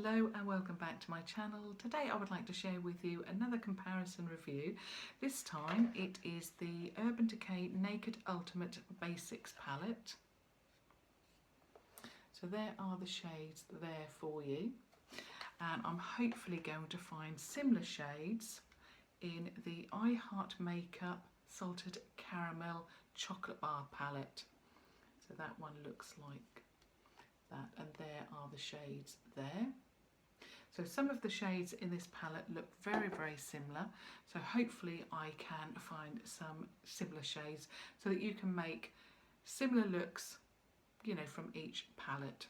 Hello and welcome back to my channel. Today I would like to share with you another comparison review. This time it is the Urban Decay Naked Ultimate Basics palette. So there are the shades there for you, and I'm hopefully going to find similar shades in the I Heart Makeup Salted Caramel Chocolate Bar palette. So that one looks like that, and there are the shades there. So some of the shades in this palette look very similar, so hopefully I can find some similar shades so that you can make similar looks, you know, from each palette.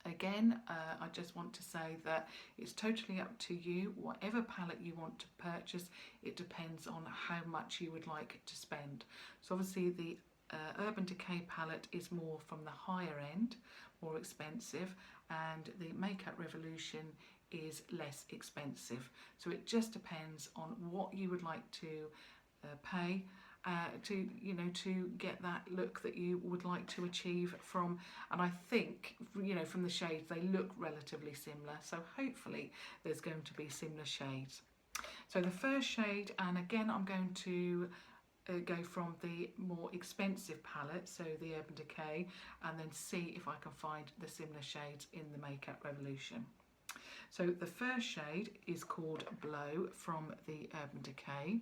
Again, I just want to say that it's totally up to you. Whatever palette you want to purchase, it depends on how much you would like to spend. So obviously the Urban Decay palette is more from the higher end, more expensive, and the Makeup Revolution is less expensive. So it just depends on what you would like to pay to get that look that you would like to achieve from. And I think, you know, from the shades they look relatively similar, so hopefully there's going to be similar shades. So the first shade, and again I'm going to go from the more expensive palette, so the Urban Decay, and then see if I can find the similar shades in the Makeup Revolution. So the first shade is called Blow from the Urban Decay.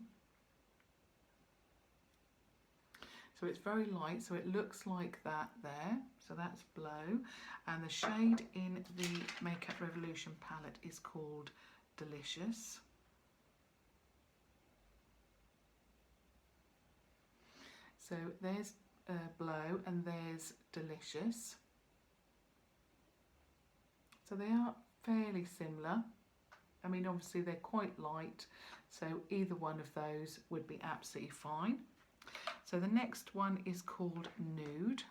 So it's very light, so it looks like that there. So that's Blow. And the shade in the Makeup Revolution palette is called Delicious. So there's Blow and there's Delicious. So they are fairly similar. I mean, obviously they're quite light, so either one of those would be absolutely fine. So the next one is called Nude.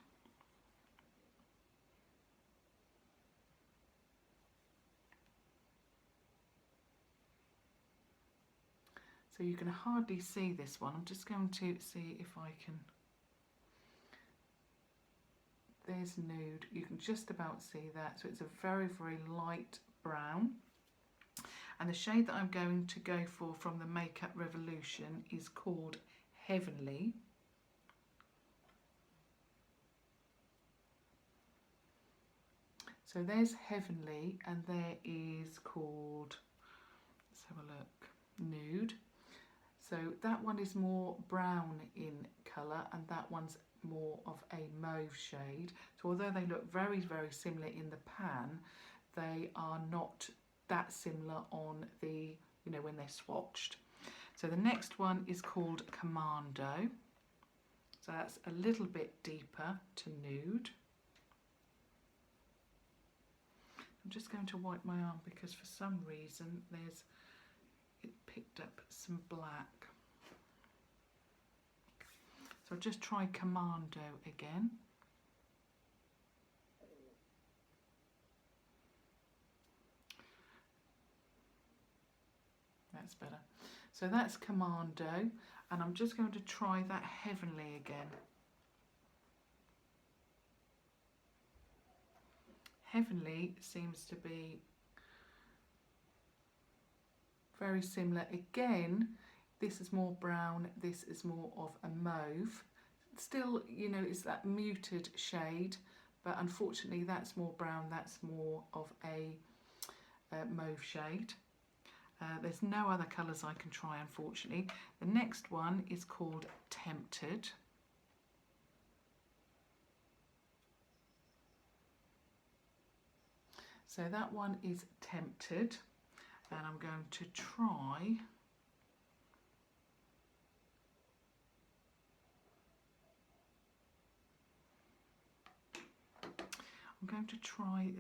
So you can hardly see this one. I'm just going to see if I can. There's Nude. You can just about see that. So it's a very light brown. And the shade that I'm going to go for from the Makeup Revolution is called Heavenly. So there's Heavenly, and there is called, let's have a look, Nude. So that one is more brown in colour, and that one's more of a mauve shade. So although they look very similar in the pan, they are not that similar on the, you know, when they're swatched. So the next one is called Commando. So that's a little bit deeper to Nude. I'm just going to wipe my arm because for some reason it picked up some black. So I'll just try Commando again. That's better. So that's Commando, and I'm just going to try that Heavenly again. Heavenly seems to be very similar. Again, this is more brown, this is more of a mauve. Still, you know, it's that muted shade, but unfortunately that's more brown, that's more of a mauve shade. There's no other colours I can try, unfortunately. The next one is called Tempted. So that one is Tempted, and I'm going to try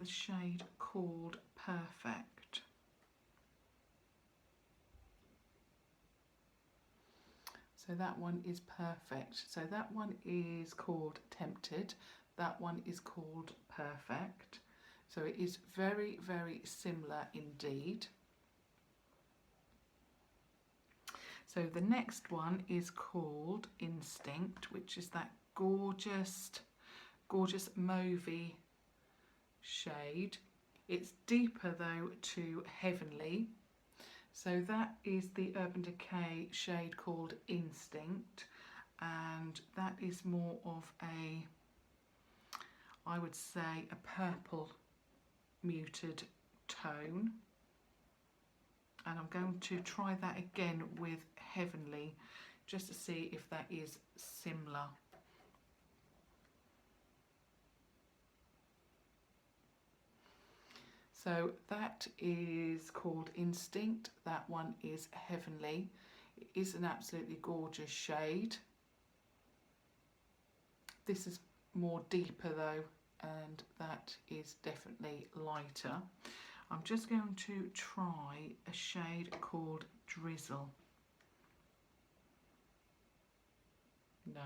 a shade called Perfect. So that one is Perfect. So that one is called Tempted. That one is called Perfect. So it is very similar indeed. So the next one is called Instinct, which is that gorgeous mauvey shade. It's deeper though to Heavenly. So that is the Urban Decay shade called Instinct, and that is more of a, I would say, a purple muted tone. And I'm going to try that again with Heavenly just to see if that is similar. So that is called Instinct, that one is Heavenly. It is an absolutely gorgeous shade. This is more deeper though, and that is definitely lighter. I'm just going to try a shade called Drizzle. No,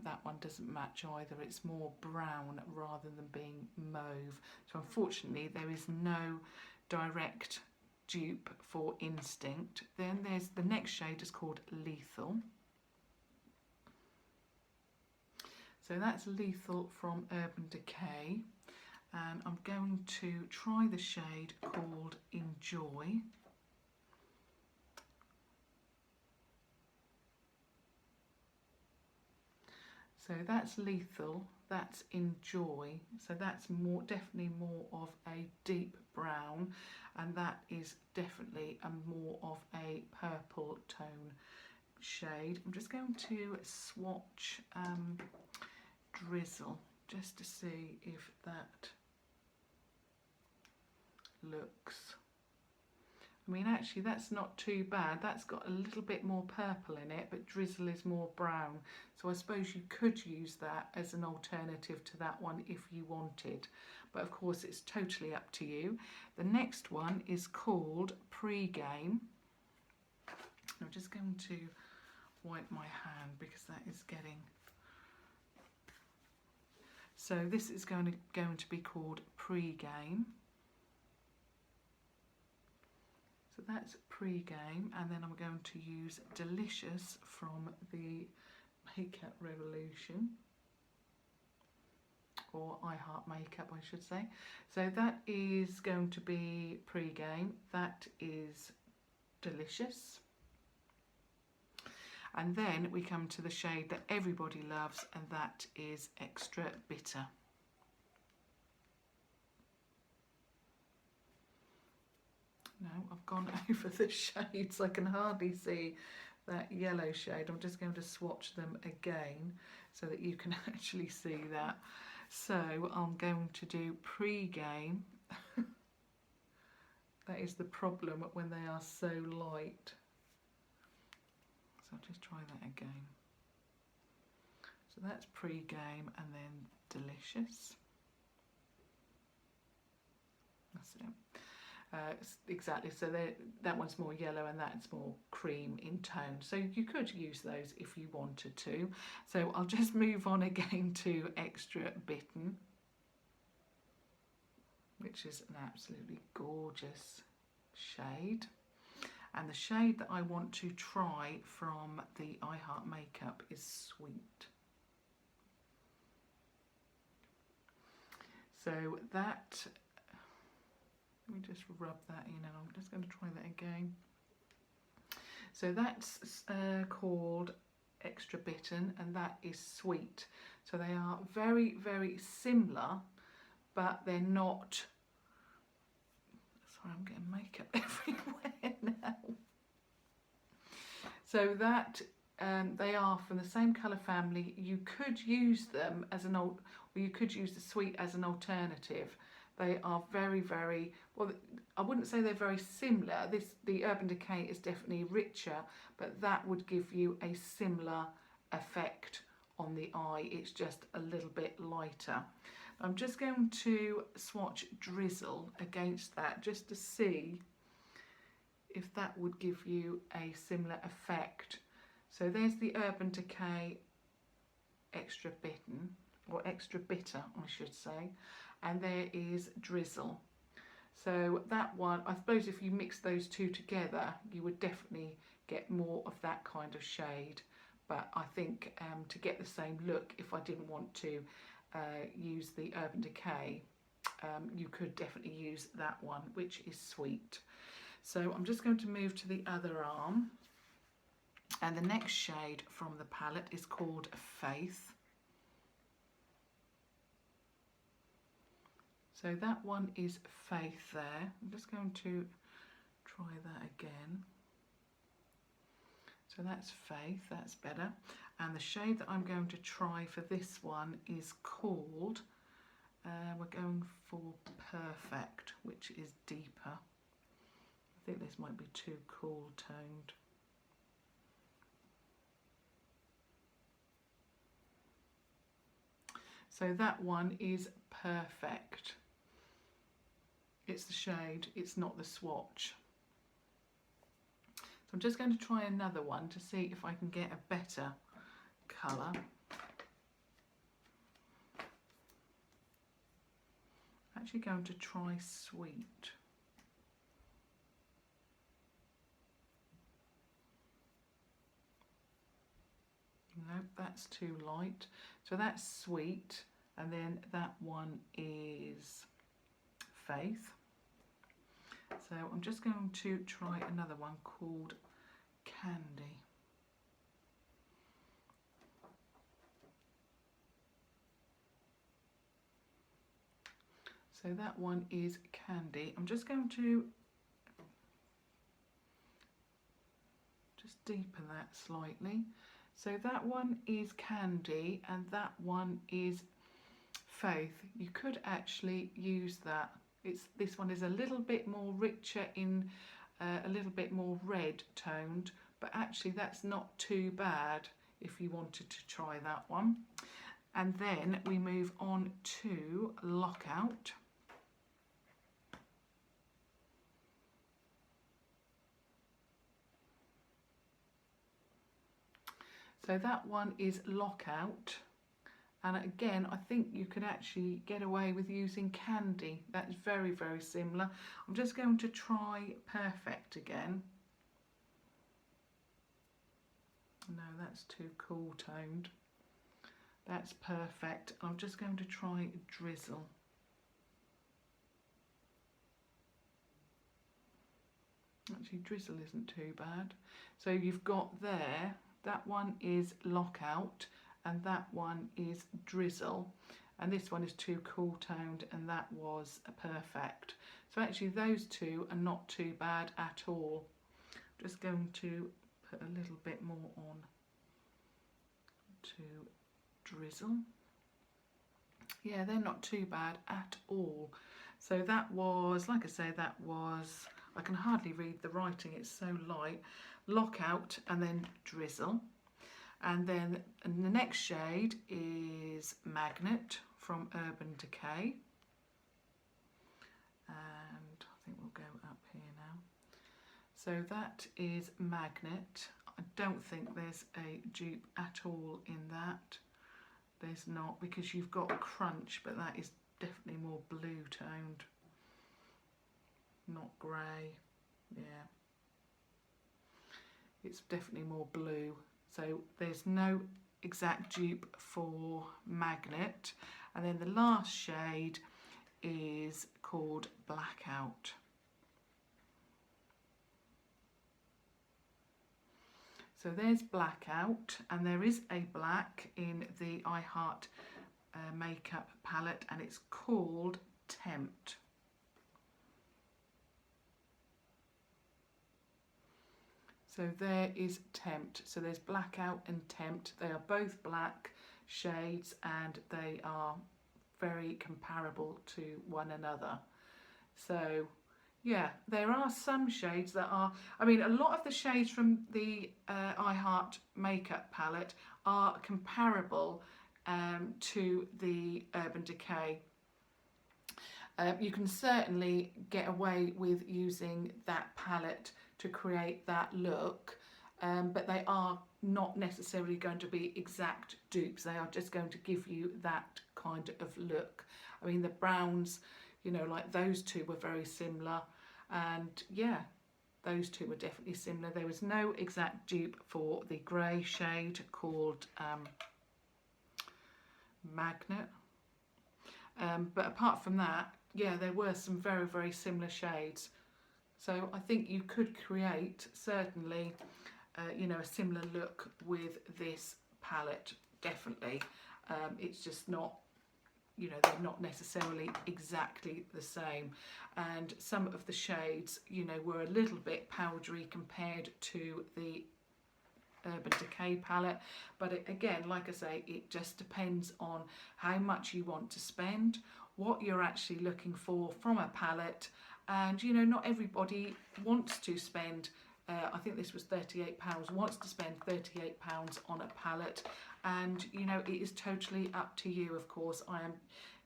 that one doesn't match either. It's more brown rather than being mauve. So unfortunately there is no direct dupe for Instinct. Then there's the next shade is called Lethal. So that's Lethal from Urban Decay. And I'm going to try the shade called Enjoy. So that's Lethal, that's Enjoy. So that's more, definitely more of a deep brown, and that is definitely a more of a purple tone shade. I'm just going to swatch Drizzle just to see if that looks. I mean, actually that's not too bad. That's got a little bit more purple in it, but Drizzle is more brown. So I suppose you could use that as an alternative to that one if you wanted. But of course it's totally up to you. The next one is called Pre-Game. I'm just going to wipe my hand because that is getting... So this is going to be called Pre-Game. So that's Pre-Game, and then I'm going to use Delicious from the Makeup Revolution, or I Heart Makeup I should say. So that is going to be Pre-Game, that is Delicious. And then we come to the shade that everybody loves, and that is Extra Bitter. No, I've gone over the shades. I can hardly see that yellow shade. I'm just going to swatch them again so that you can actually see that. So I'm going to do Pre-Game. That is the problem when they are so light. So I'll just try that again. So that's Pre-Game and then Delicious. That's it. Exactly, so that one's more yellow and that's more cream in tone. So you could use those if you wanted to. So I'll just move on again to Extra Bitten, which is an absolutely gorgeous shade. And the shade that I want to try from the I Heart Makeup is Sweet. So that... Let me just rub that in, and I'm just going to try that again. So that's called Extra Bitten, and that is Sweet. So they are very, very similar, but they're not... Sorry, I'm getting makeup everywhere now. So that they are from the same colour family. You could use them as an or you could use the Sweet as an alternative. They are very, very, well, I wouldn't say they're very similar. The Urban Decay is definitely richer, but that would give you a similar effect on the eye. It's just a little bit lighter. I'm just going to swatch Drizzle against that just to see if that would give you a similar effect. So there's the Urban Decay Extra Bitten, or Extra Bitter, I should say. And there is Drizzle. So that one, I suppose if you mix those two together, you would definitely get more of that kind of shade. But I think to get the same look, if I didn't want to use the Urban Decay you could definitely use that one, which is Sweet. So I'm just going to move to the other arm, and the next shade from the palette is called Faith. So that one is Faith there. I'm just going to try that again. So that's Faith, that's better. And the shade that I'm going to try for this one is called, we're going for Perfect, which is deeper. I think this might be too cool toned. So that one is Perfect. It's the shade, it's not the swatch. So I'm just going to try another one to see if I can get a better colour. I'm actually going to try Sweet. Nope, that's too light. So that's Sweet, and then that one is Faith. So I'm just going to try another one called Candy. So that one is Candy. I'm just going to just deepen that slightly. So that one is Candy and that one is Faith. You could actually use that. This one is a little bit more richer in a little bit more red toned, but actually that's not too bad if you wanted to try that one. And then we move on to Lockout. So that one is Lockout. And again, I think you could actually get away with using Candy. That's very, very similar. I'm just going to try Perfect again. No, that's too cool toned. That's Perfect. I'm just going to try Drizzle. Actually, Drizzle isn't too bad. So you've got there, that one is Lockout, and that one is Drizzle, and this one is too cool toned, and that was a Perfect. So actually those two are not too bad at all. I'm just going to put a little bit more on to Drizzle. Yeah, they're not too bad at all. So that was, like I say, that was, I can hardly read the writing, it's so light. Lockout and then Drizzle. And then the next shade is Magnet from Urban Decay. And I think we'll go up here now. So that is Magnet. I don't think there's a dupe at all in that. There's not, because you've got Crunch, but that is definitely more blue toned. Not grey. Yeah. It's definitely more blue. So there's no exact dupe for Magnet. And then the last shade is called Blackout. So there's Blackout, and there is a black in the I Heart makeup palette, and it's called Tempt. So there is Tempt. So there's Blackout and Tempt. They are both black shades and they are very comparable to one another. So yeah, there are some shades that are, I mean, a lot of the shades from the I Heart makeup palette are comparable to the Urban Decay. You can certainly get away with using that palette to create that look, but they are not necessarily going to be exact dupes. They are just going to give you that kind of look. I mean, the browns, you know, like those two were very similar, and yeah, those two were definitely similar. There was no exact dupe for the grey shade called Magnet, but apart from that, yeah, there were some very, very similar shades. So I think you could create, certainly, you know, a similar look with this palette, definitely. It's just not, you know, they're not necessarily exactly the same. And some of the shades, you know, were a little bit powdery compared to the Urban Decay palette, but again, like I say, it just depends on how much you want to spend, what you're actually looking for from a palette, and you know, not everybody wants to spend I think this was £38, wants to spend £38 on a palette, and you know, it is totally up to you. Of course, I am,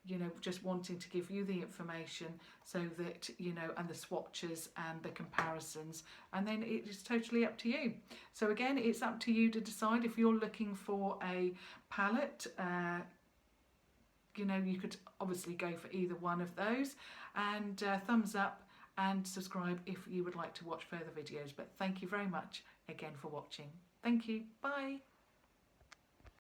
you know, just wanting to give you the information so that, you know, and the swatches and the comparisons, and then it is totally up to you. So again, it's up to you to decide if you're looking for a palette. You know, you could obviously go for either one of those, and thumbs up and subscribe if you would like to watch further videos. But thank you very much again for watching. Thank you. Bye.